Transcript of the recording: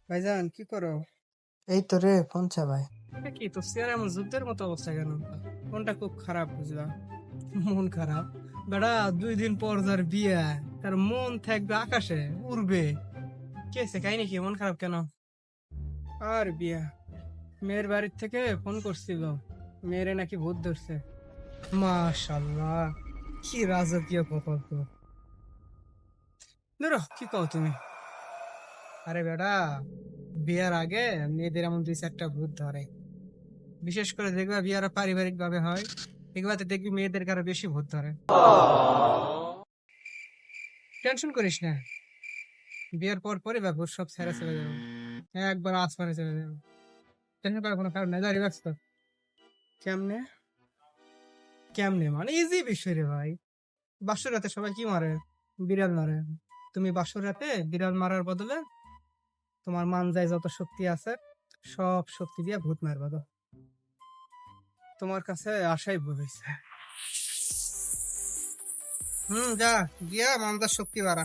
ভাইজান কি করো? এই তো রে ফোন চাবাই। কি তো চেয়ার এমন যুদ্ধের মতো অবস্থা কেন? মনটা খুব খারাপ বুঝলাম। মন খারাপ বেড়া, 2 দিন পর যার বিয়ে, তার মন থাকবে আকাশে, উড়বে। কেছে কাহিনী কি, মন খারাপ কেন? আর বিয়া, মেয়ের বাড়ির থেকে ফোন করছিল, মেয়েরে নাকি ভূত ধরছে। মাশাল্লাহ, কি রাজকীয় প্রকল্প! ধরো কি কও তুমি? আরে বেড়া, বিয়ার আগে মেয়েদের এমন 2-4টা ভূত ধরে। বিশেষ করে দেখবা বিয়ারা পারিবারিক ভাবে হয়, এগুলাতে দেখবি মেয়েদের কারো বেশি ভূত ধরে। টেনশন করিস না, বিয়ের পর পরই বা ভূত সব ছেড়ে চলে যাবে, একবার আসমানে চলে যাবে। টেনশন করার কোনো কারণ নেই, যা রিল্যাক্স কর। কেমনে? কেমনে মানে ইজি বিষয় রে ভাই। বাসর রাতে সবাই কি মারে? বিড়াল মারে। তুমি বাসর রাতে বিড়াল মারার বদলে তোমার মানজায় যত শক্তি আছে সব শক্তি দিয়ে ভূত মারবা দাও। তোমার কাছে আশাই ভুল হয়েছে। যা, গিয়া মানজার শক্তি বাড়া।